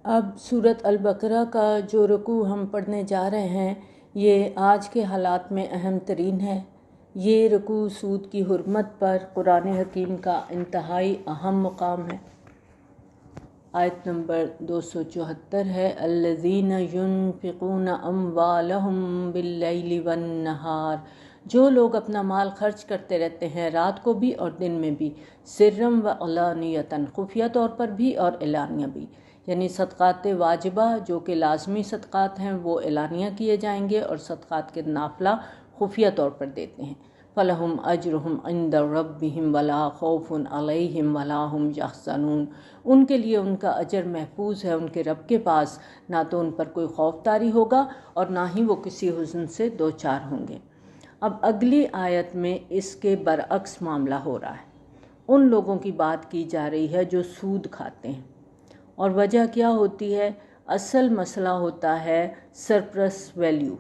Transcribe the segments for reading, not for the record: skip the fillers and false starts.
اب سورۃ البقرہ کا جو رکوع ہم پڑھنے جا رہے ہیں یہ آج کے حالات میں اہم ترین ہے۔ یہ رکوع سود کی حرمت پر قرآن حکیم کا انتہائی اہم مقام ہے۔ آیت نمبر 274 ہے، الذین ينفقون اموالهم باللیل والنہار، جو لوگ اپنا مال خرچ کرتے رہتے ہیں رات کو بھی اور دن میں بھی، سرم و علانیتاً، خفیہ طور پر بھی اور اعلانیہ بھی، یعنی صدقات واجبہ جو کہ لازمی صدقات ہیں وہ اعلانیہ کیے جائیں گے اور صدقات کے نافلہ خفیہ طور پر دیتے ہیں۔ فَلَهُمْ أَجْرُهُمْ عِنْدَ رَبِّهِمْ وَلَا خَوْفٌ عَلَيْهِمْ وَلَا هُمْ يَحْزَنُونَ، ان کے لیے ان کا اجر محفوظ ہے ان کے رب کے پاس، نہ تو ان پر کوئی خوف طاری ہوگا اور نہ ہی وہ کسی حزن سے دوچار ہوں گے۔ اب اگلی آیت میں اس کے برعکس معاملہ ہو رہا ہے، ان لوگوں کی بات کی جا رہی ہے جو سود کھاتے ہیں، اور وجہ کیا ہوتی ہے؟ اصل مسئلہ ہوتا ہے سرپلس ویلیو،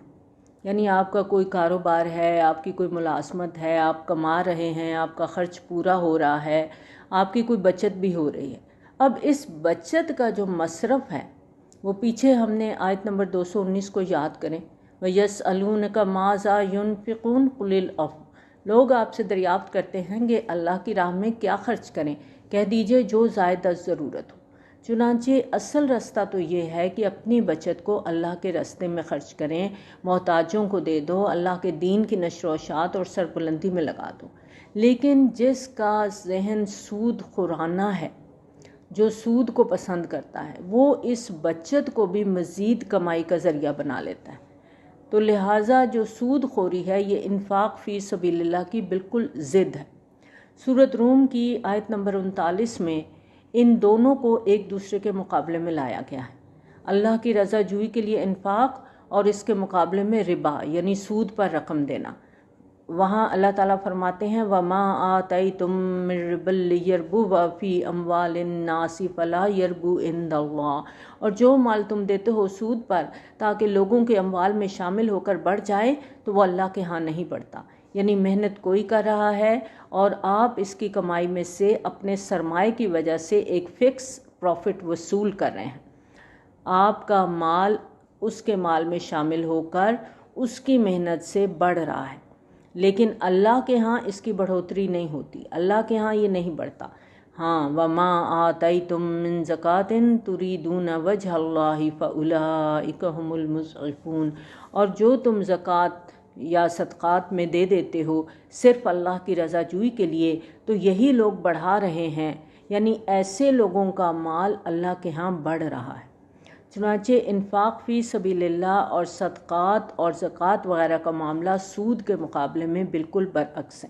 یعنی آپ کا کوئی کاروبار ہے، آپ کی کوئی ملازمت ہے، آپ کما رہے ہیں، آپ کا خرچ پورا ہو رہا ہے، آپ کی کوئی بچت بھی ہو رہی ہے۔ اب اس بچت کا جو مصرف ہے وہ پیچھے ہم نے آیت نمبر 219 کو یاد کریں، وَيَسْأَلُونَكَ مَاذَا يُنْفِقُونَ قُلِ الْعَفْوَ، لوگ آپ سے دریافت کرتے ہیں کہ اللہ کی راہ میں کیا خرچ کریں، کہہ دیجئے جو زائد از ضرورت ہو۔ چنانچہ اصل راستہ تو یہ ہے کہ اپنی بچت کو اللہ کے راستے میں خرچ کریں، محتاجوں کو دے دو، اللہ کے دین کی نشر و اشاعت اور سربلندی میں لگا دو۔ لیکن جس کا ذہن سود خورانہ ہے، جو سود کو پسند کرتا ہے، وہ اس بچت کو بھی مزید کمائی کا ذریعہ بنا لیتا ہے۔ تو لہٰذا جو سود خوری ہے یہ انفاق فی سبیل اللہ کی بالکل ضد ہے۔ سورۃ روم کی آیت نمبر 39 میں ان دونوں کو ایک دوسرے کے مقابلے میں لایا گیا ہے، اللہ کی رضا جوئی کے لیے انفاق اور اس کے مقابلے میں ربا یعنی سود پر رقم دینا۔ وہاں اللہ تعالیٰ فرماتے ہیں وَمَا آتَيْتُم مِّن رِّبًا لِّيَرْبُوَ فِي أَمْوَالِ النَّاسِ فَلَا يَرْبُو عِندَ اللَّهِ، اور جو مال تم دیتے ہو سود پر تاکہ لوگوں کے اموال میں شامل ہو کر بڑھ جائے تو وہ اللہ کے ہاں نہیں بڑھتا، یعنی محنت کوئی کر رہا ہے اور آپ اس کی کمائی میں سے اپنے سرمائے کی وجہ سے ایک فکس پروفٹ وصول کر رہے ہیں، آپ کا مال اس کے مال میں شامل ہو کر اس کی محنت سے بڑھ رہا ہے، لیکن اللہ کے ہاں اس کی بڑھوتری نہیں ہوتی، اللہ کے ہاں یہ نہیں بڑھتا۔ ہاں وَمَا آتَيْتُم مِّن زَكَاةٍ تُرِيدُونَ وَجْهَ اللَّهِ فَأُولَٰئِكَ هُمُ الْمُضْعِفُونَ، اور جو تم زکوٰۃ یا صدقات میں دے دیتے ہو صرف اللہ کی رضا جوئی کے لیے تو یہی لوگ بڑھا رہے ہیں، یعنی ایسے لوگوں کا مال اللہ کے ہاں بڑھ رہا ہے۔ چنانچہ انفاق فی سبیل اللہ اور صدقات اور زکوٰۃ وغیرہ کا معاملہ سود کے مقابلے میں بالکل برعکس ہے۔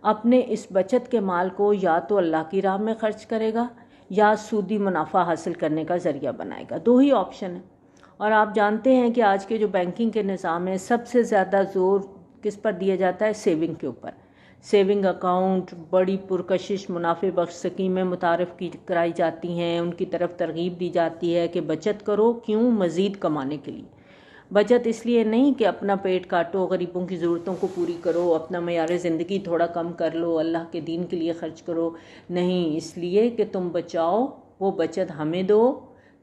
اپنے اس بچت کے مال کو یا تو اللہ کی راہ میں خرچ کرے گا یا سودی منافع حاصل کرنے کا ذریعہ بنائے گا، دو ہی آپشن ہیں۔ اور آپ جانتے ہیں کہ آج کے جو بینکنگ کے نظام ہے سب سے زیادہ زور کس پر دیا جاتا ہے؟ سیونگ کے اوپر۔ سیونگ اکاؤنٹ، بڑی پرکشش منافع بخش اسکیمیں متعارف کرائی جاتی ہیں، ان کی طرف ترغیب دی جاتی ہے کہ بچت کرو، کیوں؟ مزید کمانے کے لیے۔ بچت اس لیے نہیں کہ اپنا پیٹ کاٹو، غریبوں کی ضرورتوں کو پوری کرو، اپنا معیار زندگی تھوڑا کم کر لو، اللہ کے دین کے لیے خرچ کرو، نہیں، اس لیے کہ تم بچاؤ، وہ بچت ہمیں دو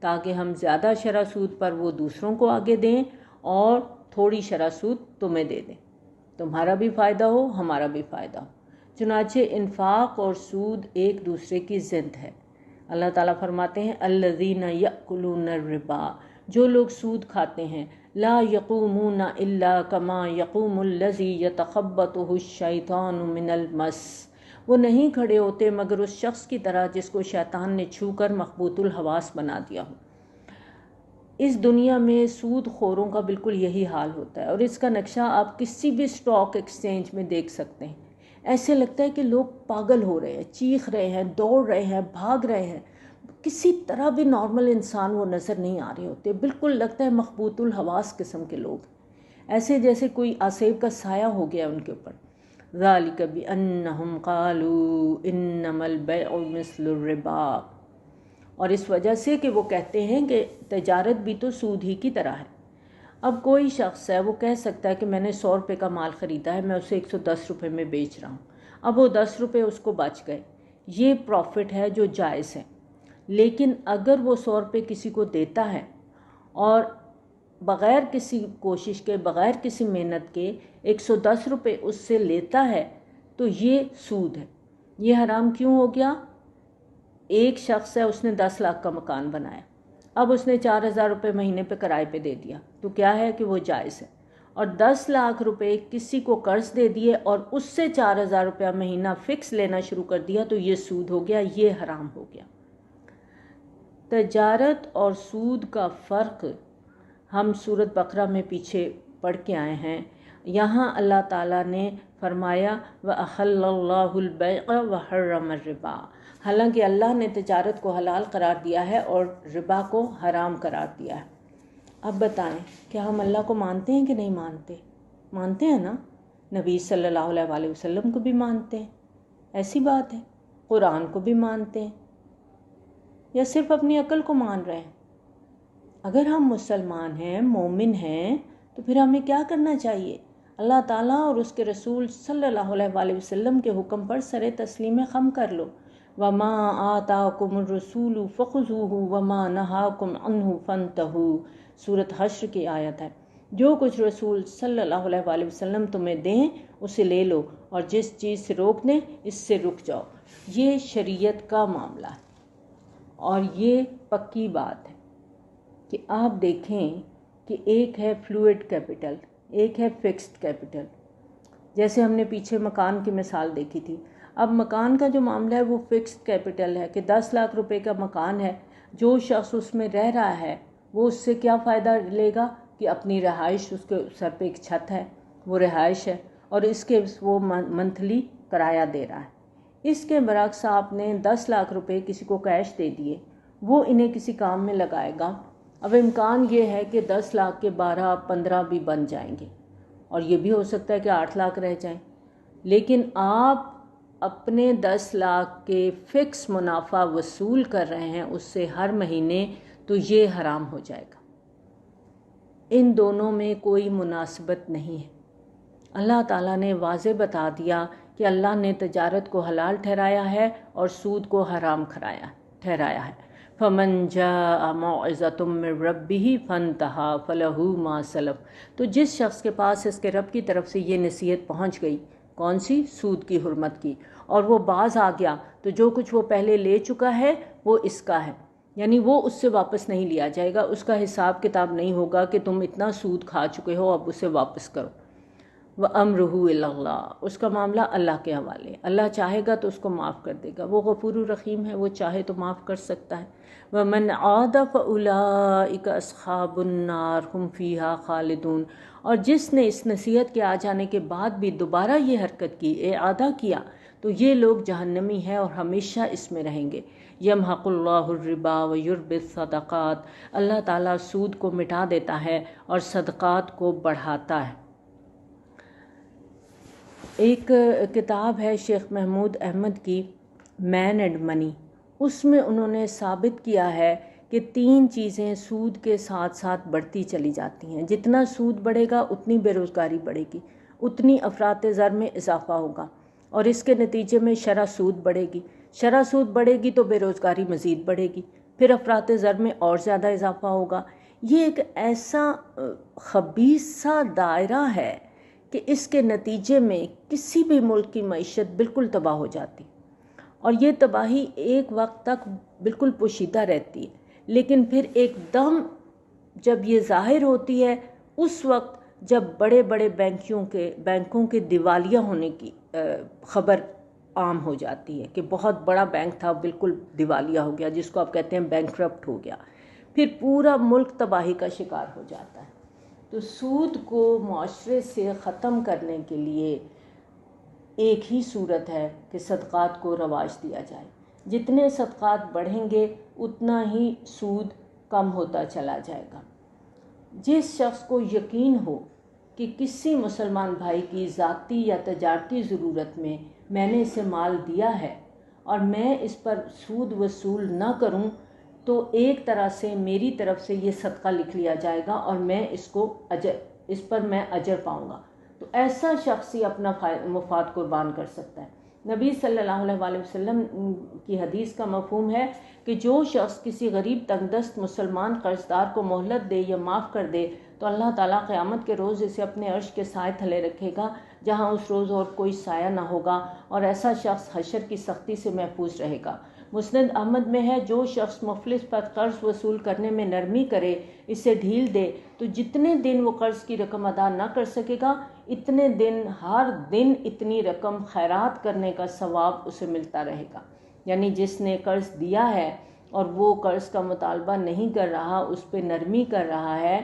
تاکہ ہم زیادہ شرح سود پر وہ دوسروں کو آگے دیں اور تھوڑی شرح سود تمہیں دے دیں، تمہارا بھی فائدہ ہو، ہمارا بھی فائدہ ہو۔ چنانچہ انفاق اور سود ایک دوسرے کی ضد ہے۔ اللہ تعالیٰ فرماتے ہیں الذین یأکلون الربا، جو لوگ سود کھاتے ہیں، لا یقومون الا کما یقوم الذی یتخبطہ الشیطان من المس، وہ نہیں کھڑے ہوتے مگر اس شخص کی طرح جس کو شیطان نے چھو کر مخبوط الحواس بنا دیا ہو۔ اس دنیا میں سود خوروں کا بالکل یہی حال ہوتا ہے، اور اس کا نقشہ آپ کسی بھی اسٹاک ایکسچینج میں دیکھ سکتے ہیں۔ ایسے لگتا ہے کہ لوگ پاگل ہو رہے ہیں، چیخ رہے ہیں، دوڑ رہے ہیں، بھاگ رہے ہیں، کسی طرح بھی نارمل انسان وہ نظر نہیں آ رہے ہوتے، بالکل لگتا ہے مخبوط الحواس قسم کے لوگ، ایسے جیسے کوئی آسیب کا سایہ ہو گیا ان کے اوپر۔ ذَلِكَ بِأَنَّهُمْ قَالُوا إِنَّمَا الْبَيْعُ مِثْلُ الرِّبَا، اور اس وجہ سے کہ وہ کہتے ہیں کہ تجارت بھی تو سود ہی کی طرح ہے۔ اب کوئی شخص ہے وہ کہہ سکتا ہے کہ میں نے 100 روپے کا مال خریدا ہے، میں اسے 110 روپے میں بیچ رہا ہوں، اب وہ 10 روپے اس کو بچ گئے، یہ پروفٹ ہے جو جائز ہے۔ لیکن اگر وہ 100 روپے کسی کو دیتا ہے اور بغیر کسی کوشش کے، بغیر کسی محنت کے 110 روپے اس سے لیتا ہے تو یہ سود ہے۔ یہ حرام کیوں ہو گیا؟ ایک شخص ہے، اس نے 10 لاکھ کا مکان بنایا، اب اس نے 4000 روپے مہینے پہ کرائے پہ دے دیا، تو کیا ہے کہ وہ جائز ہے۔ اور 10 لاکھ روپے کسی کو قرض دے دیے اور اس سے 4000 روپیہ مہینہ فکس لینا شروع کر دیا تو یہ سود ہو گیا، یہ حرام ہو گیا۔ تجارت اور سود کا فرق ہم سورۃ بقرہ میں پیچھے پڑھ کے آئے ہیں۔ یہاں اللہ تعالیٰ نے فرمایا وَأَحَلَّ اللَّهُ الْبَيْعَ وَحَرَّمَ الرِّبَا، حالانکہ اللہ نے تجارت کو حلال قرار دیا ہے اور ربا کو حرام قرار دیا ہے۔ اب بتائیں کیا ہم اللہ کو مانتے ہیں کہ نہیں مانتے؟ مانتے ہیں نا، نبی صلی اللہ علیہ وآلہ وسلم کو بھی مانتے ہیں، ایسی بات ہے، قرآن کو بھی مانتے ہیں، یا صرف اپنی عقل کو مان رہے ہیں؟ اگر ہم مسلمان ہیں، مومن ہیں، تو پھر ہمیں کیا کرنا چاہیے؟ اللہ تعالیٰ اور اس کے رسول صلی اللہ علیہ وآلہ وسلم کے حکم پر سر تسلیم خم کر لو۔ وَمَا آتَاكُمُ الرَّسُولُ فَخُذُوهُ وَمَا نَهَاكُمْ عَنْهُ فَانْتَهُوا، سورۃ حشر کی آیت ہے۔ جو کچھ رسول صلی اللہ علیہ وآلہ وسلم تمہیں دیں اسے لے لو، اور جس چیز سے روک دیں اس سے رک جاؤ۔ یہ شریعت کا معاملہ ہے اور یہ پکی بات ہے کہ آپ دیکھیں کہ ایک ہے فلوئڈ کیپٹل، ایک ہے فکسڈ کیپٹل۔ جیسے ہم نے پیچھے مکان کی مثال دیکھی تھی، اب مکان کا جو معاملہ ہے وہ فکسڈ کیپٹل ہے کہ 10 لاکھ روپے کا مکان ہے، جو شخص اس میں رہ رہا ہے وہ اس سے کیا فائدہ لے گا کہ اپنی رہائش، اس کے سر پہ ایک چھت ہے، وہ رہائش ہے، اور اس کے وہ منتھلی کرایہ دے رہا ہے۔ اس کے برعکس آپ نے 10 لاکھ روپے کسی کو کیش دے دیے، وہ انہیں کسی کام میں لگائے گا، اب امکان یہ ہے کہ 10 لاکھ کے 12-15 بھی بن جائیں گے، اور یہ بھی ہو سکتا ہے کہ 8 لاکھ رہ جائیں، لیکن آپ اپنے 10 لاکھ کے فکس منافع وصول کر رہے ہیں اس سے ہر مہینے، تو یہ حرام ہو جائے گا۔ ان دونوں میں کوئی مناسبت نہیں ہے۔ اللہ تعالیٰ نے واضح بتا دیا کہ اللہ نے تجارت کو حلال ٹھہرایا ہے اور سود کو حرام ٹھہرایا ہے۔ فَمَنْ جَاءَ مَوْعِظَةٌ مِّن رَبِّهِ فَانْتَهَىٰ فَلَهُ مَا سَلَفَ، تو جس شخص کے پاس اس کے رب کی طرف سے یہ نصیحت پہنچ گئی، کون سی؟ سود کی حرمت کی، اور وہ باز آ گیا، تو جو کچھ وہ پہلے لے چکا ہے وہ اس کا ہے، یعنی وہ اس سے واپس نہیں لیا جائے گا، اس کا حساب کتاب نہیں ہوگا کہ تم اتنا سود کھا چکے ہو اب اسے واپس کرو۔ وَأَمْرُهُ إِلَى اللَّهِ، اس کا معاملہ اللہ کے حوالے، اللہ چاہے گا تو اس کو معاف کر دے گا، وہ غفور الرحیم ہے، وہ چاہے تو معاف کر سکتا ہے۔ وَمَنْ عَادَ فَأُولَٰئِكَ أَصْحَابُ النَّارِ هُمْ فِيهَا خَالِدُونَ، اور جس نے اس نصیحت کے آ جانے کے بعد بھی دوبارہ یہ حرکت کی، اعادہ کیا، تو یہ لوگ جہنمی ہیں اور ہمیشہ اس میں رہیں گے۔ یمحق اللہ الربا ویربی الصدقات، اللہ تعالیٰ سود کو مٹا دیتا ہے اور صدقات کو بڑھاتا ہے۔ ایک کتاب ہے شیخ محمود احمد کی، مین اینڈ منی، اس میں انہوں نے ثابت کیا ہے کہ 3 چیزیں سود کے ساتھ ساتھ بڑھتی چلی جاتی ہیں۔ جتنا سود بڑھے گا اتنی بے روزگاری بڑھے گی، اتنی افراط زر میں اضافہ ہوگا، اور اس کے نتیجے میں شرح سود بڑھے گی، شرح سود بڑھے گی تو بے روزگاری مزید بڑھے گی، پھر افراط زر میں اور زیادہ اضافہ ہوگا۔ یہ ایک ایسا خبیث سا دائرہ ہے کہ اس کے نتیجے میں کسی بھی ملک کی معیشت بالکل تباہ ہو جاتی، اور یہ تباہی ایک وقت تک بالکل پوشیدہ رہتی ہے، لیکن پھر ایک دم جب یہ ظاہر ہوتی ہے اس وقت جب بڑے بڑے بینکوں کے دیوالیہ ہونے کی خبر عام ہو جاتی ہے کہ بہت بڑا بینک تھا بالکل دیوالیہ ہو گیا، جس کو آپ کہتے ہیں بینکرپٹ ہو گیا، پھر پورا ملک تباہی کا شکار ہو جاتا ہے۔ تو سود کو معاشرے سے ختم کرنے کے لیے ایک ہی صورت ہے کہ صدقات کو رواج دیا جائے۔ جتنے صدقات بڑھیں گے اتنا ہی سود کم ہوتا چلا جائے گا۔ جس شخص کو یقین ہو کہ کسی مسلمان بھائی کی ذاتی یا تجارتی ضرورت میں میں نے اسے مال دیا ہے اور میں اس پر سود وصول نہ کروں، تو ایک طرح سے میری طرف سے یہ صدقہ لکھ لیا جائے گا اور میں اس پر میں اجر پاؤں گا، تو ایسا شخص ہی اپنا مفاد قربان کر سکتا ہے۔ نبی صلی اللہ علیہ وسلم کی حدیث کا مفہوم ہے کہ جو شخص کسی غریب تنگ دست مسلمان قرض دار کو مہلت دے یا معاف کر دے تو اللہ تعالیٰ قیامت کے روز اسے اپنے عرش کے سائے تھلے رکھے گا، جہاں اس روز اور کوئی سایہ نہ ہوگا، اور ایسا شخص حشر کی سختی سے محفوظ رہے گا۔ مسند احمد میں ہے، جو شخص مفلس پر قرض وصول کرنے میں نرمی کرے، اسے ڈھیل دے، تو جتنے دن وہ قرض کی رقم ادا نہ کر سکے گا، اتنے دن ہر دن اتنی رقم خیرات کرنے کا ثواب اسے ملتا رہے گا۔ یعنی جس نے قرض دیا ہے اور وہ قرض کا مطالبہ نہیں کر رہا، اس پہ نرمی کر رہا ہے،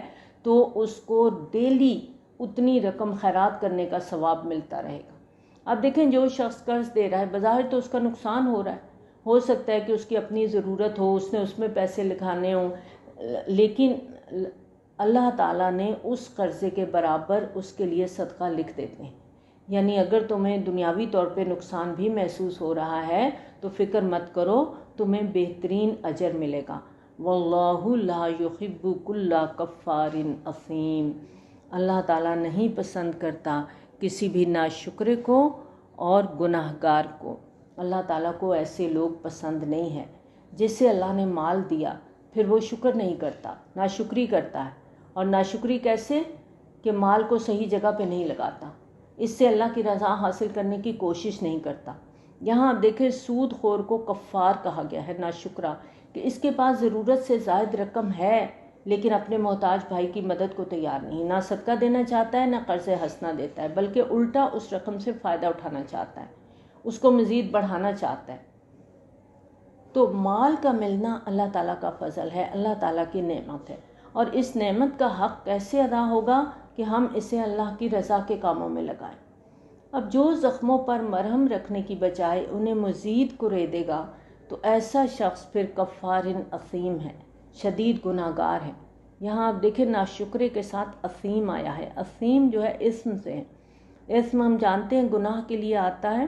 تو اس کو ڈیلی اتنی رقم خیرات کرنے کا ثواب ملتا رہے گا۔ اب دیکھیں، جو شخص قرض دے رہا ہے بظاہر تو اس کا نقصان ہو رہا ہے، ہو سکتا ہے کہ اس کی اپنی ضرورت ہو، اس نے اس میں پیسے لکھانے ہوں، لیکن اللہ تعالیٰ نے اس قرضے کے برابر اس کے لیے صدقہ لکھ دیتے ہیں۔ یعنی اگر تمہیں دنیاوی طور پہ نقصان بھی محسوس ہو رہا ہے تو فکر مت کرو، تمہیں بہترین اجر ملے گا۔ واللہ لا یحب کل کفار اثیم، اللہ تعالیٰ نہیں پسند کرتا کسی بھی ناشکرے کو اور گناہ گار کو۔ اللہ تعالیٰ کو ایسے لوگ پسند نہیں ہیں جسے اللہ نے مال دیا پھر وہ شکر نہیں کرتا، ناشکری کرتا ہے۔ اور ناشکری کیسے؟ کہ مال کو صحیح جگہ پہ نہیں لگاتا، اس سے اللہ کی رضا حاصل کرنے کی کوشش نہیں کرتا۔ یہاں آپ دیکھیں، سود خور کو کفار کہا گیا ہے، ناشکرا، کہ اس کے پاس ضرورت سے زائد رقم ہے لیکن اپنے محتاج بھائی کی مدد کو تیار نہیں، نہ صدقہ دینا چاہتا ہے نہ قرض حسنہ دیتا ہے، بلکہ الٹا اس رقم سے فائدہ اٹھانا چاہتا ہے، اس کو مزید بڑھانا چاہتا ہے۔ تو مال کا ملنا اللہ تعالیٰ کا فضل ہے، اللہ تعالیٰ کی نعمت ہے، اور اس نعمت کا حق کیسے ادا ہوگا کہ ہم اسے اللہ کی رضا کے کاموں میں لگائیں۔ اب جو زخموں پر مرہم رکھنے کی بجائے انہیں مزید کریدے گا تو ایسا شخص پھر کفار اثیم ہے، شدید گناہ گار ہے۔ یہاں آپ دیکھیں، ناشکرے کے ساتھ اثیم آیا ہے۔ اثیم جو ہے اسم سے ہے، اسم ہم جانتے ہیں گناہ کے لیے آتا ہے،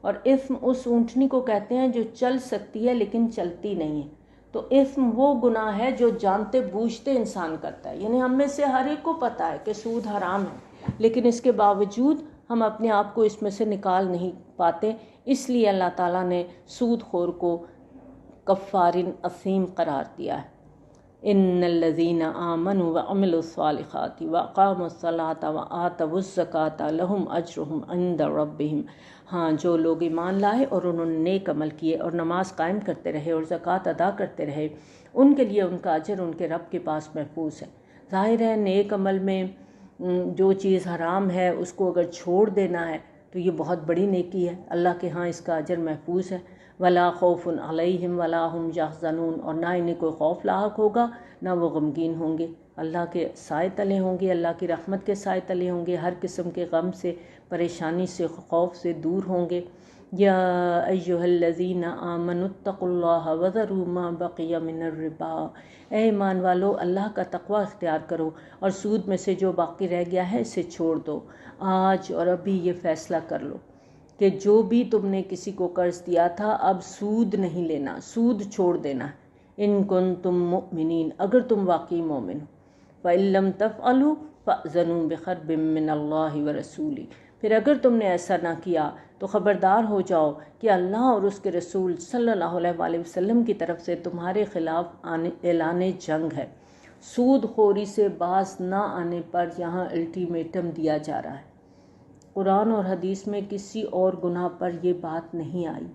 اور اسم اس اونٹنی کو کہتے ہیں جو چل سکتی ہے لیکن چلتی نہیں ہے۔ تو اسم وہ گناہ ہے جو جانتے بوجھتے انسان کرتا ہے، یعنی ہم میں سے ہر ایک کو پتہ ہے کہ سود حرام ہے، لیکن اس کے باوجود ہم اپنے آپ کو اس میں سے نکال نہیں پاتے، اس لیے اللہ تعالیٰ نے سود خور کو کفار اثیم قرار دیا ہے۔ ان الذین آمنوا وعملوا الصالحات واقاموا الصلاۃ وآتوا الزکاۃ لہم اجرہم عند ربہم، ہاں جو لوگ ایمان لائے اور انہوں نے نیک عمل کیے اور نماز قائم کرتے رہے اور زکوٰۃ ادا کرتے رہے، ان کے لیے ان کا اجر ان کے رب کے پاس محفوظ ہے۔ ظاہر ہے نیک عمل میں جو چیز حرام ہے اس کو اگر چھوڑ دینا ہے تو یہ بہت بڑی نیکی ہے، اللہ کے ہاں اس کا اجر محفوظ ہے۔ ولا خوف علیہم ولا ہم یحزنون، اور نہ انہیں کوئی خوف لاحق ہوگا نہ وہ غمگین ہوں گے، اللہ کے سائے تلے ہوں گے، اللہ کی رحمت کے سائے تلے ہوں گے، ہر قسم کے غم سے، پریشانی سے، خوف سے دور ہوں گے۔ یا ایھا الذین آمنوا اتقوا اللہ وذروا ما بقی من الربا، اے ایمان والو اللہ کا تقوی اختیار کرو اور سود میں سے جو باقی رہ گیا ہے اسے چھوڑ دو۔ آج اور ابھی یہ فیصلہ کر لو کہ جو بھی تم نے کسی کو قرض دیا تھا اب سود نہیں لینا، سود چھوڑ دینا ہے۔ ان کنتم مؤمنین، اگر تم واقعی مومن ہو۔ فإن لم تفعلوا فأذنوا بحرب من اللہ ورسولہ، پھر اگر تم نے ایسا نہ کیا تو خبردار ہو جاؤ کہ اللہ اور اس کے رسول صلی اللہ علیہ وآلہ وسلم کی طرف سے تمہارے خلاف اعلان جنگ ہے۔ سود خوری سے باز نہ آنے پر یہاں الٹیمیٹم دیا جا رہا ہے۔ قرآن اور حدیث میں کسی اور گناہ پر یہ بات نہیں آئی،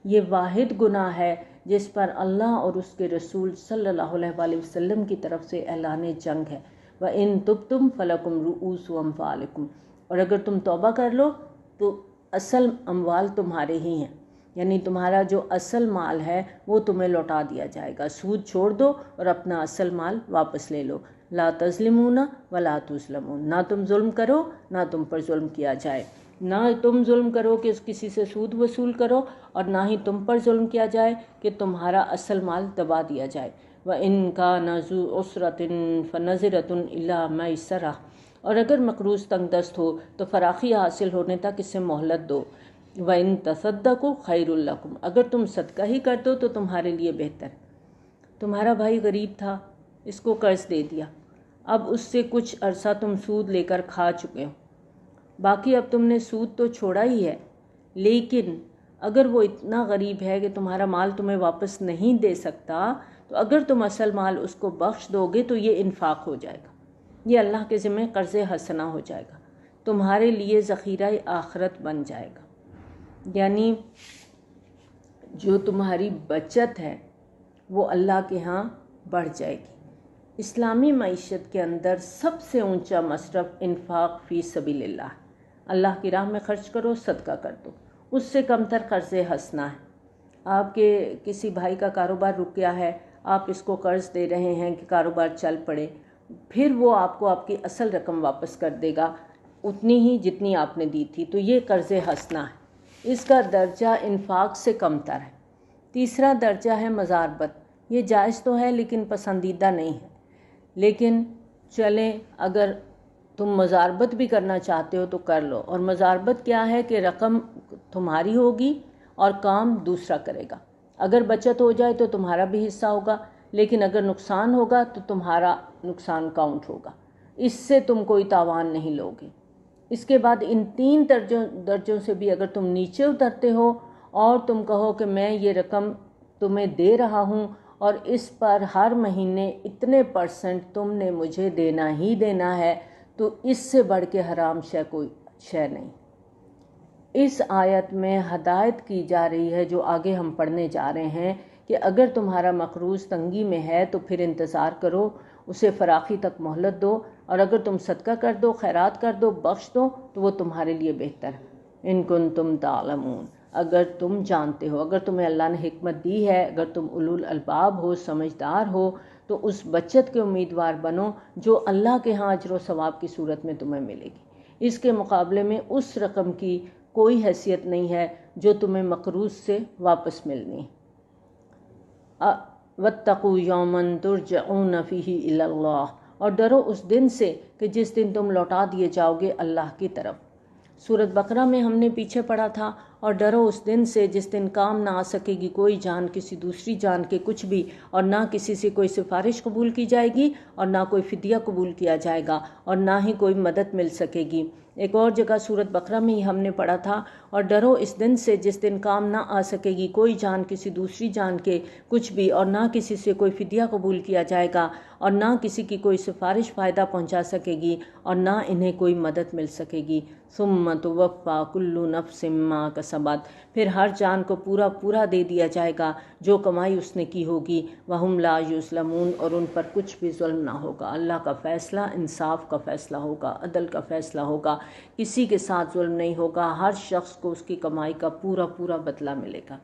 یہ واحد گناہ ہے جس پر اللہ اور اس کے رسول صلی اللہ علیہ وآلہ وسلم کی طرف سے اعلان جنگ ہے۔ وَإِن تُبْتُمْ فَلَكُمْ رُؤُوسُ أَمْوَالِكُمْ، اور اگر تم توبہ کر لو تو اصل اموال تمہارے ہی ہیں، یعنی تمہارا جو اصل مال ہے وہ تمہیں لوٹا دیا جائے گا۔ سود چھوڑ دو اور اپنا اصل مال واپس لے لو۔ لا تظلمون ولا تظلمون، نہ تم ظلم کرو نہ تم پر ظلم کیا جائے، نہ تم ظلم کرو کہ کسی سے سود وصول کرو، اور نہ ہی تم پر ظلم کیا جائے کہ تمہارا اصل مال دبا دیا جائے۔ وَإِن كَانَ ذُو عُسْرَةٍ فَنَظِرَةٌ إِلَىٰ مَيْسَرَةٍ، اور اگر مقروض تنگ دست ہو تو فراخی حاصل ہونے تک اسے مہلت دو۔ وَإِن تَصَدَّقُوا خَيْرٌ لَكُمْ، اگر تم صدقہ ہی کر دو تو تمہارے لیے بہتر ہے۔ تمہارا بھائی غریب تھا، اس کو قرض دے دیا، اب اس سے کچھ عرصہ تم سود لے کر کھا چکے ہو، باقی اب تم نے سود تو چھوڑا ہی ہے، لیکن اگر وہ اتنا غریب ہے کہ تمہارا مال تمہیں واپس نہیں دے سکتا، تو اگر تم اصل مال اس کو بخش دو گے تو یہ انفاق ہو جائے گا، یہ اللہ کے ذمہ قرض حسنہ ہو جائے گا، تمہارے لیے ذخیرہ آخرت بن جائے گا۔ یعنی جو تمہاری بچت ہے وہ اللہ کے ہاں بڑھ جائے گی۔ اسلامی معیشت کے اندر سب سے اونچا مصرف انفاق فی سبیل اللہ، اللہ کی راہ میں خرچ کرو، صدقہ کر دو، اس سے کم تر قرض حسنہ ہے۔ آپ کے کسی بھائی کا کاروبار رک گیا ہے، آپ اس کو قرض دے رہے ہیں کہ کاروبار چل پڑے، پھر وہ آپ کو آپ کی اصل رقم واپس کر دے گا اتنی ہی جتنی آپ نے دی تھی، تو یہ قرض حسنہ ہے، اس کا درجہ انفاق سے کم تر ہے۔ تیسرا درجہ ہے مزاربت، یہ جائز تو ہے لیکن پسندیدہ نہیں ہے، لیکن چلیں اگر تم مزاربت بھی کرنا چاہتے ہو تو کر لو۔ اور مزاربت کیا ہے کہ رقم تمہاری ہوگی اور کام دوسرا کرے گا، اگر بچت ہو جائے تو تمہارا بھی حصہ ہوگا، لیکن اگر نقصان ہوگا تو تمہارا نقصان کاؤنٹ ہوگا، اس سے تم کوئی تاوان نہیں لوگے۔ اس کے بعد ان 3 درجوں سے بھی اگر تم نیچے اترتے ہو اور تم کہو کہ میں یہ رقم تمہیں دے رہا ہوں اور اس پر ہر مہینے اتنے % تم نے مجھے دینا ہی دینا ہے، تو اس سے بڑھ کے حرام شے کوئی شے نہیں۔ اس آیت میں ہدایت کی جا رہی ہے، جو آگے ہم پڑھنے جا رہے ہیں، کہ اگر تمہارا مقروض تنگی میں ہے تو پھر انتظار کرو، اسے فراخی تک مہلت دو، اور اگر تم صدقہ کر دو، خیرات کر دو، بخش دو تو وہ تمہارے لیے بہتر ہے۔ ان کنتم تعلمون، اگر تم جانتے ہو، اگر تمہیں اللہ نے حکمت دی ہے، اگر تم اولو الالباب ہو، سمجھدار ہو، تو اس بچت کے امیدوار بنو جو اللہ کے ہاں اجر و ثواب کی صورت میں تمہیں ملے گی۔ اس کے مقابلے میں اس رقم کی کوئی حیثیت نہیں ہے جو تمہیں مقروض سے واپس ملنی۔ وَاتَّقُوا يَوْمًا تُرْجَعُونَ فِيهِ إِلَى اللَّهِ، اور ڈرو اس دن سے کہ جس دن تم لوٹا دیے جاؤ گے اللہ کی طرف۔ سورۃ بقرہ میں ہم نے پیچھے پڑھا تھا، اور ڈرو اس دن سے جس دن کام نہ آ سکے گی کوئی جان کسی دوسری جان کے کچھ بھی، اور نہ کسی سے کوئی سفارش قبول کی جائے گی، اور نہ کوئی فدیہ قبول کیا جائے گا، اور نہ ہی کوئی مدد مل سکے گی۔ ایک اور جگہ سورۃ بقرہ میں ہی ہم نے پڑھا تھا، اور ڈرو اس دن سے جس دن کام نہ آ سکے گی کوئی جان کسی دوسری جان کے کچھ بھی، اور نہ کسی سے کوئی فدیہ قبول کیا جائے گا، اور نہ کسی کی کوئی سفارش فائدہ پہنچا سکے گی، اور نہ انہیں کوئی مدد مل سکے گی۔ ثم توفی کل نفس ما کسبت، پھر ہر جان کو پورا پورا دے دیا جائے گا جو کمائی اس نے کی ہوگی، وہم لا یظلمون، اور ان پر کچھ بھی ظلم نہ ہوگا۔ اللہ کا فیصلہ انصاف کا فیصلہ ہوگا، عدل کا فیصلہ ہوگا، کسی کے ساتھ ظلم نہیں ہوگا، ہر شخص کو اس کی کمائی کا پورا پورا بدلہ ملے گا۔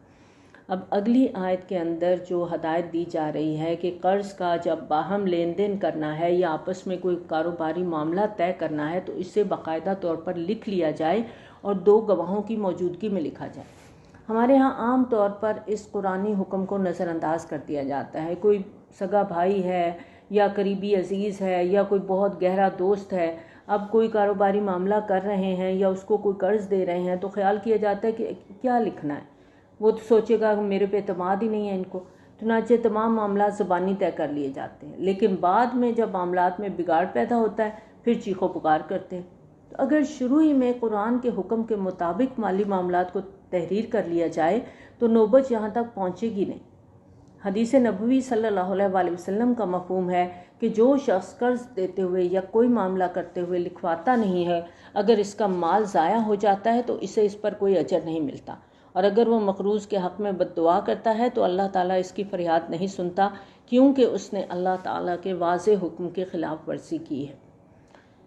اب اگلی آیت کے اندر جو ہدایت دی جا رہی ہے کہ قرض کا جب باہم لین دین کرنا ہے یا آپس میں کوئی کاروباری معاملہ طے کرنا ہے تو اسے باقاعدہ طور پر لکھ لیا جائے اور 2 گواہوں کی موجودگی میں لکھا جائے۔ ہمارے ہاں عام طور پر اس قرآنی حکم کو نظر انداز کر دیا جاتا ہے۔ کوئی سگا بھائی ہے یا قریبی عزیز ہے یا کوئی بہت گہرا دوست ہے، اب کوئی کاروباری معاملہ کر رہے ہیں یا اس کو کوئی قرض دے رہے ہیں تو خیال کیا جاتا ہے کہ کیا لکھنا ہے، وہ تو سوچے گا کہ میرے پہ اعتماد ہی نہیں ہے ان کو، چنانچہ تمام معاملات زبانی طے کر لیے جاتے ہیں۔ لیکن بعد میں جب معاملات میں بگاڑ پیدا ہوتا ہے پھر چیخ و پکار کرتے ہیں۔ تو اگر شروع ہی میں قرآن کے حکم کے مطابق مالی معاملات کو تحریر کر لیا جائے تو نوبت یہاں تک پہنچے گی نہیں۔ حدیث نبوی صلی اللہ علیہ وآلہ وسلم کا مفہوم ہے کہ جو شخص قرض دیتے ہوئے یا کوئی معاملہ کرتے ہوئے لکھواتا نہیں ہے، اگر اس کا مال ضائع ہو جاتا ہے تو اسے اس پر کوئی اجر نہیں ملتا، اور اگر وہ مقروض کے حق میں بد دعا کرتا ہے تو اللہ تعالیٰ اس کی فریاد نہیں سنتا، کیونکہ اس نے اللہ تعالیٰ کے واضح حکم کی خلاف ورزی کی ہے۔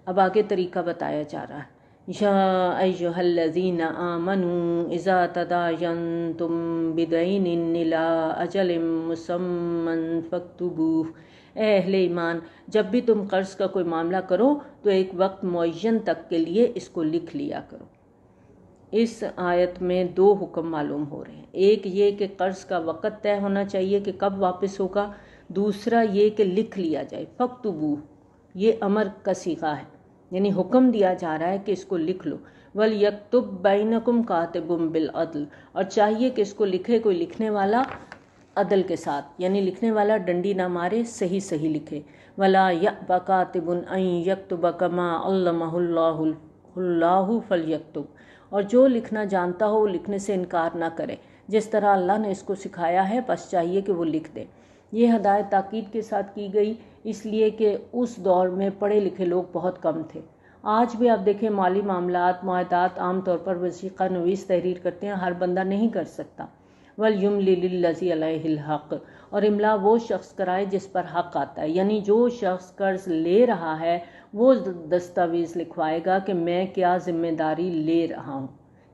اب آگے طریقہ بتایا جا رہا ہے۔ یا ایھا الذین آمنوا اذا تداینتم بدین الی اجل مسمی فاکتبوہ، اے اہل ایمان، جب بھی تم قرض کا کوئی معاملہ کرو تو ایک وقت معین تک کے لیے اس کو لکھ لیا کرو۔ اس آیت میں 2 حکم معلوم ہو رہے ہیں، ایک یہ کہ قرض کا وقت طے ہونا چاہیے کہ کب واپس ہوگا، دوسرا یہ کہ لکھ لیا جائے۔ فاکتبوہ یہ امر کا صیغہ ہے، یعنی حکم دیا جا رہا ہے کہ اس کو لکھ لو۔ وَلْيَكْتُبْ بَيْنَكُمْ كَاتِبٌ بِالْعَدْلِ، اور چاہیے کہ اس کو لکھے کوئی لکھنے والا عدل کے ساتھ، یعنی لکھنے والا ڈنڈی نہ مارے، صحیح صحیح لکھے۔ وَلَا يَأْبَ كَاتِبٌ أَن يَكْتُبَ كَمَا عَلَّمَهُ اللَّهُ فَلْيَكْتُبْ، اور جو لکھنا جانتا ہو وہ لکھنے سے انکار نہ کرے، جس طرح اللہ نے اس کو سکھایا ہے، بس چاہیے کہ وہ لکھ دے۔ یہ ہدایت تاکید کے ساتھ کی گئی، اس لیے کہ اس دور میں پڑھے لکھے لوگ بہت کم تھے۔ آج بھی آپ دیکھیں مالی معاملات، معاہدات عام طور پر وثیقہ نویس تحریر کرتے ہیں، ہر بندہ نہیں کر سکتا۔ وَلْيُمْلِلِ الَّذِي عَلَيْهِ الْحَقُّ، اور املا وہ شخص کرائے جس پر حق آتا ہے، یعنی جو شخص قرض لے رہا ہے وہ دستاویز لکھوائے گا کہ میں کیا ذمہ داری لے رہا ہوں،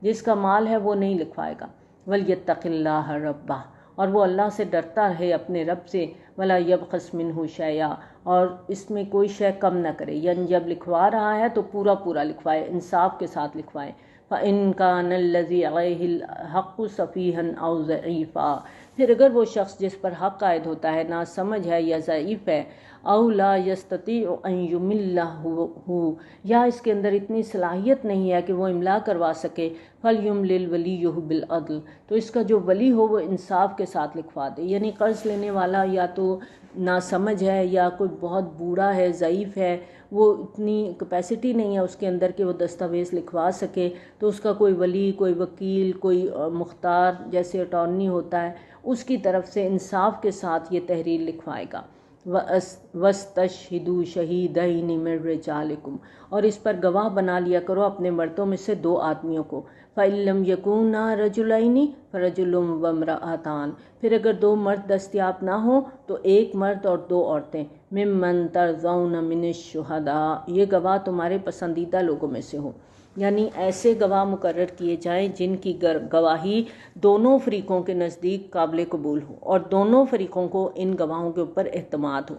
جس کا مال ہے وہ نہیں لکھوائے گا۔ وَلْيَتَّقِ اللَّهَ رَبَّهُ، اور وہ اللہ سے ڈرتا رہے اپنے رب سے۔ وَلَا يَبْخَسْ مِنْهُ شَيْئًا، اور اس میں کوئی شے کم نہ کرے، یعنی جب لکھوا رہا ہے تو پورا پورا لکھوائے، انصاف کے ساتھ لکھوائے۔ فَإِن كَانَ الَّذِي عَلَيْهِ الْحَقُّ سَفِيهًا أَوْ ضَعِيفًا، پھر اگر وہ شخص جس پر حق عائد ہوتا ہے نا سمجھ ہے یا ضعیف ہے، أَوْ لَا يَسْتَطِيعُ أَن يُمِلَّهُ، یا اس کے اندر اتنی صلاحیت نہیں ہے کہ وہ املا کروا سکے، فَلْيُمْلِلْ وَلِيُّهُ بِالْعَدْلِ، تو اس کا جو ولی ہو وہ انصاف کے ساتھ لکھوا دے۔ یعنی قرض لینے والا یا تو ناسمجھ ہے یا کوئی بہت بوڑھا ہے، ضعیف ہے، وہ اتنی کیپیسٹی نہیں ہے اس کے اندر کہ وہ دستاویز لکھوا سکے، تو اس کا کوئی ولی، کوئی وکیل، کوئی مختار جیسے اٹارنی ہوتا ہے، اس کی طرف سے انصاف کے ساتھ یہ تحریر لکھوائے گا۔ وَاسْتَشْهِدُوا شَهِيدَيْنِ مِن رِجَالِكُمْ، اور اس پر گواہ بنا لیا کرو اپنے مردوں میں سے 2 آدمیوں کو۔ فَإِن لَّمْ يَكُونَا رَجُلَيْنِ فَرَجُلٌ وَامْرَأَتَانِ، پھر اگر 2 مرد دستیاب نہ ہوں تو 1 مرد اور 2 عورتیں۔ مِمَّن تَرْضَوْنَ مِنَ الشُّهَدَاءِ، یہ گواہ تمہارے پسندیدہ لوگوں میں سے ہوں، یعنی ایسے گواہ مقرر کیے جائیں جن کی گواہی دونوں فریقوں کے نزدیک قابل قبول ہو اور دونوں فریقوں کو ان گواہوں کے اوپر اعتماد ہو۔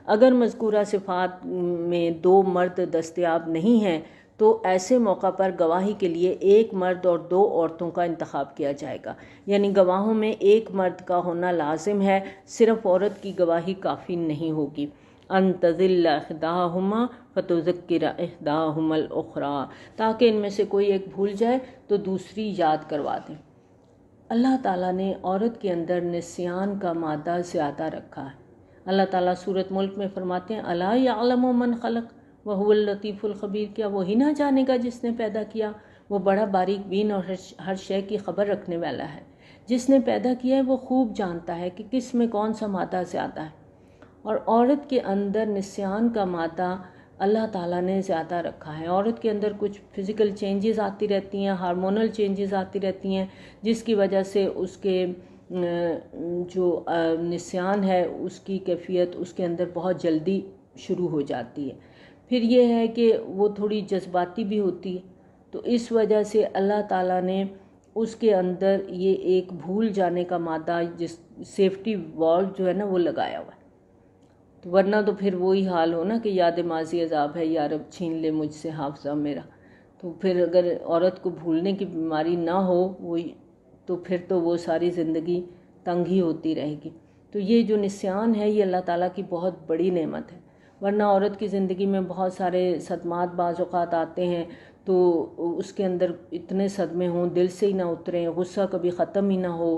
اگر مذکورہ صفات میں 2 مرد دستیاب نہیں ہیں تو ایسے موقع پر گواہی کے لیے 1 مرد اور 2 عورتوں کا انتخاب کیا جائے گا، یعنی گواہوں میں 1 مرد کا ہونا لازم ہے، صرف عورت کی گواہی کافی نہیں ہوگی۔ ان تضل احداہما فتذکر احداہما الاخری، تاکہ ان میں سے کوئی ایک بھول جائے تو دوسری یاد کروا دیں۔ اللہ تعالیٰ نے عورت کے اندر نسیان کا مادہ زیادہ رکھا ہے۔ اللہ تعالیٰ سورۃ ملک میں فرماتے ہیں الا یعلم من خلق وہو اللطیف الخبیر، کیا وہی نہ جانے گا جس نے پیدا کیا، وہ بڑا باریک بین اور ہر شے کی خبر رکھنے والا ہے۔ جس نے پیدا کیا ہے وہ خوب جانتا ہے کہ کس میں کون سا مادہ زیادہ ہے، اور عورت کے اندر نسیان کا مادہ اللہ تعالیٰ نے زیادہ رکھا ہے۔ عورت کے اندر کچھ فزیکل چینجز آتی رہتی ہیں، ہارمونل چینجز آتی رہتی ہیں، جس کی وجہ سے اس کے جو نسیان ہے اس کی کیفیت اس کے اندر بہت جلدی شروع ہو جاتی ہے۔ پھر یہ ہے کہ وہ تھوڑی جذباتی بھی ہوتی ہے، تو اس وجہ سے اللہ تعالیٰ نے اس کے اندر یہ ایک بھول جانے کا مادہ، جس سیفٹی والو جو ہے نا وہ لگایا ہوا ہے، تو ورنہ تو پھر وہی حال ہو نا کہ یاد ماضی عذاب ہے، یا رب چھین لے مجھ سے حافظہ میرا۔ تو پھر اگر عورت کو بھولنے کی بیماری نہ ہو تو پھر تو وہ ساری زندگی تنگ ہی ہوتی رہے گی۔ تو یہ جو نسیان ہے یہ اللہ تعالیٰ کی بہت بڑی نعمت ہے، ورنہ عورت کی زندگی میں بہت سارے صدمات بعض اوقات آتے ہیں تو اس کے اندر اتنے صدمے ہوں دل سے ہی نہ اتریں، غصہ کبھی ختم ہی نہ ہو،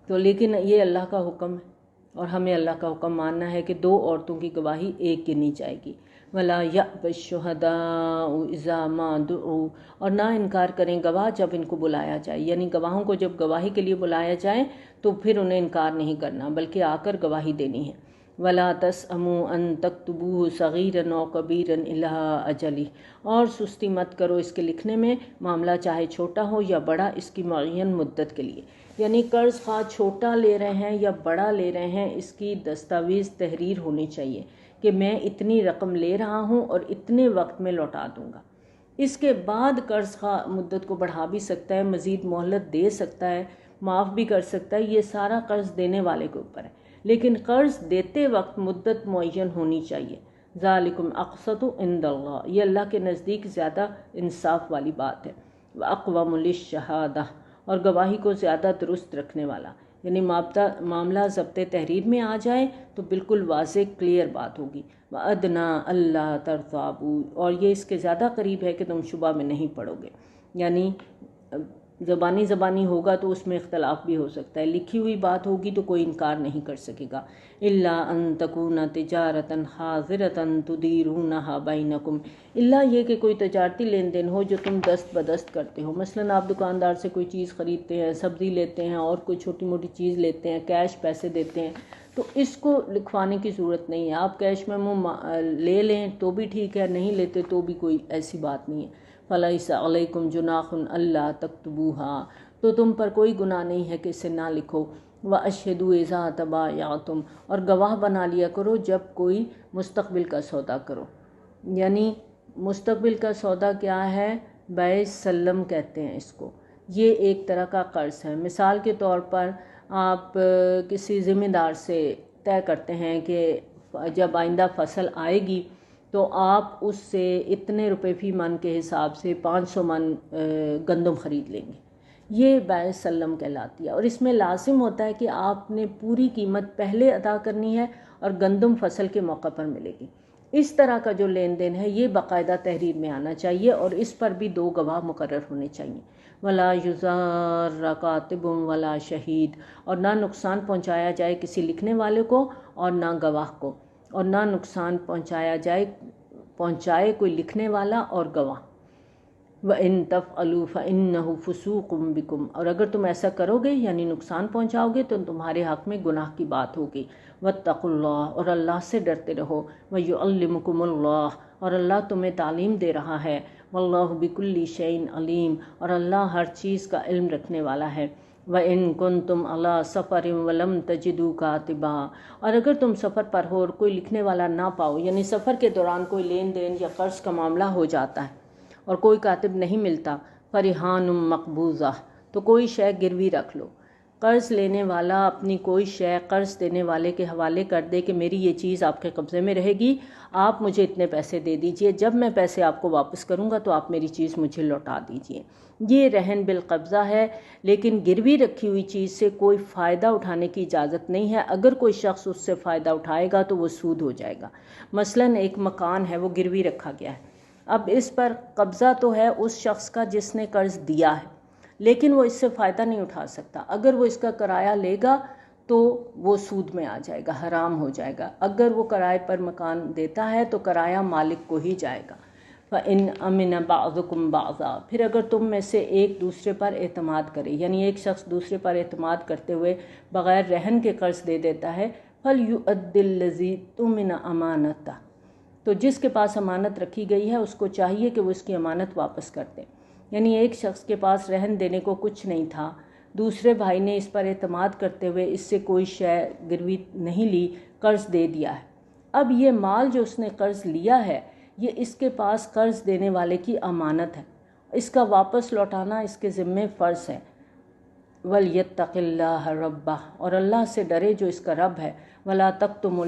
تو لیکن یہ اللہ کا حکم ہے اور ہمیں اللہ کا حکم ماننا ہے کہ 2 عورتوں کی گواہی 1 گنی جائے گی۔ وَلَا يَأْبَ الشُّهَدَاءُ إِذَا مَا دُعُوا، اور نہ انکار کریں گواہ جب ان کو بلایا جائے، یعنی گواہوں کو جب گواہی کے لیے بلایا جائے تو پھر انہیں انکار نہیں کرنا بلکہ آ کر گواہی دینی ہے۔ وَلَا تَسْأَمُوا أَن تَكْتُبُوهُ صَغِيرًا أَوْ كَبِيرًا إِلَىٰ أَجَلِهِ، اور سستی مت کرو اس کے لکھنے میں، معاملہ چاہے چھوٹا ہو یا بڑا، اس کی معین مدت کے لیے۔ یعنی قرض خواہ چھوٹا لے رہے ہیں یا بڑا لے رہے ہیں، اس کی دستاویز تحریر ہونی چاہیے کہ میں اتنی رقم لے رہا ہوں اور اتنے وقت میں لوٹا دوں گا۔ اس کے بعد قرض خواہ مدت کو بڑھا بھی سکتا ہے، مزید مہلت دے سکتا ہے، معاف بھی کر سکتا ہے، یہ سارا قرض دینے والے کے اوپر ہے، لیکن قرض دیتے وقت مدت معین ہونی چاہیے۔ ذالکم اقسط عند اللہ، یہ اللہ کے نزدیک زیادہ انصاف والی بات ہے۔ واقوم للشہادہ، اور گواہی کو زیادہ درست رکھنے والا، یعنی معاملہ ضبط تحریر میں آ جائے تو بالکل واضح کلیئر بات ہوگی۔ وَأَدْنَا أَلَّا تَرْتَابُوا، اور یہ اس کے زیادہ قریب ہے کہ تم شبہ میں نہیں پڑو گے، یعنی زبانی ہوگا تو اس میں اختلاف بھی ہو سکتا ہے، لکھی ہوئی بات ہوگی تو کوئی انکار نہیں کر سکے گا۔ الا ان تکون تجارتا حاضرتا تدیرونها بینکم، الا یہ کہ کوئی تجارتی لین دین ہو جو تم دست بدست کرتے ہو۔ مثلا آپ دکاندار سے کوئی چیز خریدتے ہیں، سبزی لیتے ہیں اور کوئی چھوٹی موٹی چیز لیتے ہیں، کیش پیسے دیتے ہیں، تو اس کو لکھوانے کی ضرورت نہیں ہے۔ آپ کیش میمو لے لیں تو بھی ٹھیک ہے، نہیں لیتے تو بھی کوئی ایسی بات نہیں ہے۔ فَلَيْسَ عَلَيْكُمْ جُنَاحٌ أَلَّا تَكْتُبُوهَا، تو تم پر کوئی گناہ نہیں ہے کہ اسے نہ لکھو۔ وَأَشْهِدُوا إِذَا تَبَايَعْتُمْ، اور گواہ بنا لیا کرو جب کوئی مستقبل کا سودا کرو۔ یعنی مستقبل کا سودا کیا ہے؟ بیع سلم کہتے ہیں اس کو۔ یہ ایک طرح کا قرض ہے۔ مثال کے طور پر آپ کسی ذمہ دار سے طے کرتے ہیں کہ جب آئندہ فصل آئے گی تو آپ اس سے اتنے روپے فی من کے حساب سے 500 من گندم خرید لیں گے۔ یہ بیع سلم کہلاتی ہے، اور اس میں لازم ہوتا ہے کہ آپ نے پوری قیمت پہلے ادا کرنی ہے اور گندم فصل کے موقع پر ملے گی۔ اس طرح کا جو لین دین ہے یہ باقاعدہ تحریر میں آنا چاہیے، اور اس پر بھی 2 گواہ مقرر ہونے چاہیے۔ ولا یضار کاتب ولا شہید، اور نہ نقصان پہنچایا جائے کسی لکھنے والے کو اور نہ گواہ کو، اور نہ نقصان پہنچائے کوئی لکھنے والا اور گواہ۔ وَإِن تَفْعَلُوا فَإِنَّهُ فُسُوقٌ بِكُمْ، اور اگر تم ایسا کرو گے یعنی نقصان پہنچاؤ گے تو تمہارے حق میں گناہ کی بات ہوگی۔ وَاتَّقُوا اللَّهَ، اور اللہ سے ڈرتے رہو۔ وَيُعَلِّمُكُمُ اللَّهُ، اور اللہ تمہیں تعلیم دے رہا ہے۔ وَاللَّهُ بِكُلِّ شَيْءٍ عَلِيمٌ، اور اللہ ہر چیز کا علم رکھنے والا ہے۔ وَإِن كُنتُمْ عَلَىٰ سَفَرٍ وَلَمْ تَجِدُوا كَاتِبًا، اور اگر تم سفر پر ہو اور کوئی لکھنے والا نہ پاؤ، یعنی سفر کے دوران کوئی لین دین یا قرض کا معاملہ ہو جاتا ہے اور کوئی کاتب نہیں ملتا، فَرِحَانٌ مَقْبُوضَةٌ، تو کوئی شے گروی رکھ لو۔ قرض لینے والا اپنی کوئی شے قرض دینے والے کے حوالے کر دے کہ میری یہ چیز آپ کے قبضے میں رہے گی، آپ مجھے اتنے پیسے دے دیجئے، جب میں پیسے آپ کو واپس کروں گا تو آپ میری چیز مجھے لوٹا دیجئے۔ یہ رہن بالقبضہ ہے، لیکن گروی رکھی ہوئی چیز سے کوئی فائدہ اٹھانے کی اجازت نہیں ہے۔ اگر کوئی شخص اس سے فائدہ اٹھائے گا تو وہ سود ہو جائے گا۔ مثلاً ایک مکان ہے، وہ گروی رکھا گیا ہے، اب اس پر قبضہ تو ہے اس شخص کا جس نے قرض دیا ہے، لیکن وہ اس سے فائدہ نہیں اٹھا سکتا۔ اگر وہ اس کا کرایہ لے گا تو وہ سود میں آ جائے گا، حرام ہو جائے گا۔ اگر وہ کرائے پر مکان دیتا ہے تو کرایہ مالک کو ہی جائے گا۔ فَإِنْ أَمِنَ بَعْضُكُمْ بَعْضًا، پھر اگر تم میں سے ایک دوسرے پر اعتماد کرے، یعنی ایک شخص دوسرے پر اعتماد کرتے ہوئے بغیر رہن کے قرض دے دیتا ہے، فَلْيُؤَدِّ الَّذِي اؤْتُمِنَ أَمَانَتَهُ، تو جس کے پاس امانت رکھی گئی ہے اس کو چاہیے کہ وہ اس کی امانت واپس کر دے۔ یعنی ایک شخص کے پاس رہن دینے کو کچھ نہیں تھا، دوسرے بھائی نے اس پر اعتماد کرتے ہوئے اس سے کوئی شے گروی نہیں لی، قرض دے دیا ہے۔ اب یہ مال جو اس نے قرض لیا ہے یہ اس کے پاس قرض دینے والے کی امانت ہے، اس کا واپس لوٹانا اس کے ذمے فرض ہے۔ وَلْيَتَّقِ اللَّهَ رَبَّهُ، اور اللہ سے ڈرے جو اس کا رب ہے۔ وَلَا تَكْتُمُوا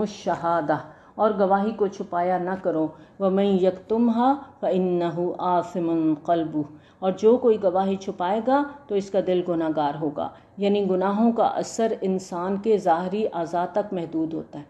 الشَّهَادَةَ، اور گواہی کو چھپایا نہ کرو۔ وَمَن يَكْتُمْهَا فَإِنَّهُ آثِمٌ قَلْبُهُ، اور جو کوئی گواہی چھپائے گا تو اس کا دل گناہگار ہوگا۔ یعنی گناہوں کا اثر انسان کے ظاہری اعضاء تک محدود ہوتا ہے،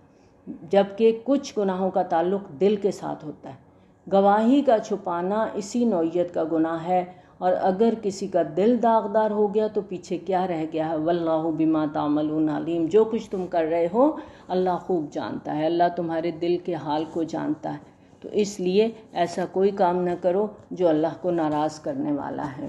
جبکہ کچھ گناہوں کا تعلق دل کے ساتھ ہوتا ہے۔ گواہی کا چھپانا اسی نوعیت کا گناہ ہے، اور اگر کسی کا دل داغدار ہو گیا تو پیچھے کیا رہ گیا ہے۔ واللہ بما تعملون علیم، جو کچھ تم کر رہے ہو اللہ خوب جانتا ہے، اللہ تمہارے دل کے حال کو جانتا ہے۔ تو اس لیے ایسا کوئی کام نہ کرو جو اللہ کو ناراض کرنے والا ہے۔